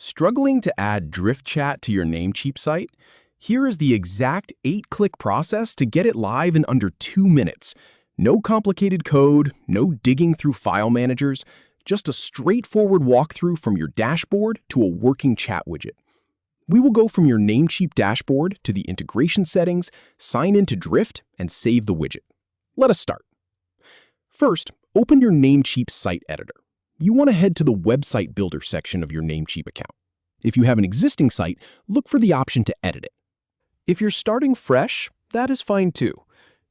Struggling to add Drift Chat to your Namecheap site? Here is the exact 8-click process to get it live in under 2 minutes. No complicated code, no digging through file managers, just a straightforward walkthrough from your dashboard to a working chat widget. We will go from your Namecheap dashboard to the integration settings, sign into Drift, and save the widget. Let us start. First, open your Namecheap site editor. You want to head to the Website Builder section of your Namecheap account. If you have an existing site, look for the option to edit it. If you're starting fresh, that is fine too.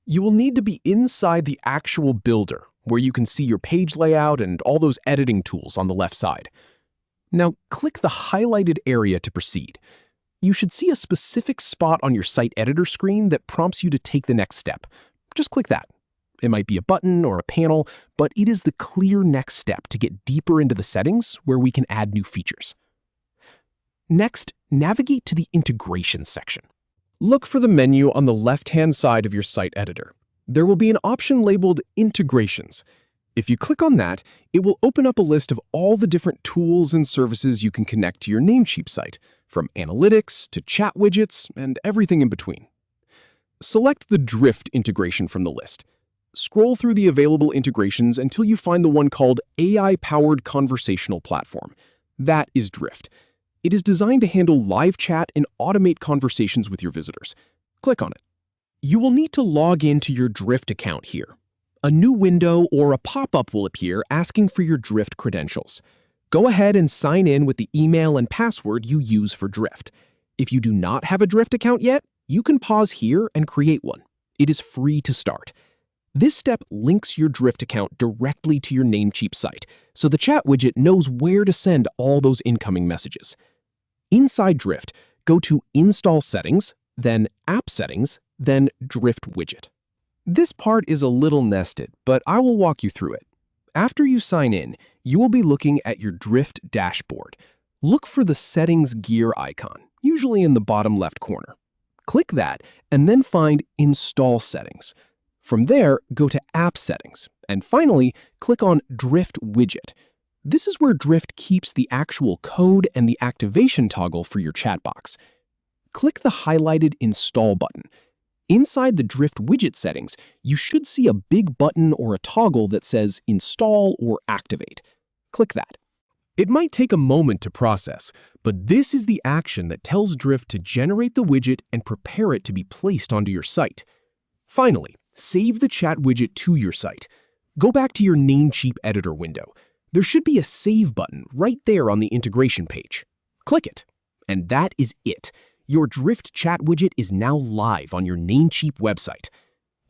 You will need to be inside the actual builder, where you can see your page layout and all those editing tools on the left side. Now, click the highlighted area to proceed. You should see a specific spot on your site editor screen that prompts you to take the next step. Just click that. It might be a button or a panel, but it is the clear next step to get deeper into the settings where we can add new features. Next, navigate to the Integration section. Look for the menu on the left-hand side of your site editor. There will be an option labeled Integrations. If you click on that, it will open up a list of all the different tools and services you can connect to your Namecheap site, from analytics to chat widgets and everything in between. Select the Drift integration from the list. Scroll through the available integrations until you find the one called AI-Powered Conversational Platform. That is Drift. It is designed to handle live chat and automate conversations with your visitors. Click on it. You will need to log into your Drift account here. A new window or a pop-up will appear asking for your Drift credentials. Go ahead and sign in with the email and password you use for Drift. If you do not have a Drift account yet, you can pause here and create one. It is free to start. This step links your Drift account directly to your Namecheap site, so the chat widget knows where to send all those incoming messages. Inside Drift, go to Install Settings, then App Settings, then Drift Widget. This part is a little nested, but I will walk you through it. After you sign in, you will be looking at your Drift dashboard. Look for the Settings gear icon, usually in the bottom left corner. Click that, and then find Install Settings. From there, go to App Settings, and finally, click on Drift Widget. This is where Drift keeps the actual code and the activation toggle for your chat box. Click the highlighted Install button. Inside the Drift Widget settings, you should see a big button or a toggle that says Install or Activate. Click that. It might take a moment to process, but this is the action that tells Drift to generate the widget and prepare it to be placed onto your site. Finally, save the chat widget to your site. Go back to your Namecheap editor window. There should be a Save button right there on the integration page. Click it. And that is it. Your Drift chat widget is now live on your Namecheap website.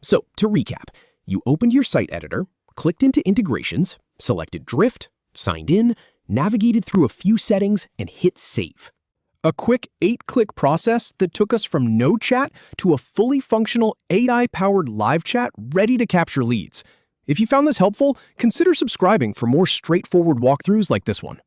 So, to recap, you opened your site editor, clicked into Integrations, selected Drift, signed in, navigated through a few settings, and hit Save. A quick 8-click process that took us from no chat to a fully functional AI-powered live chat ready to capture leads. If you found this helpful, consider subscribing for more straightforward walkthroughs like this one.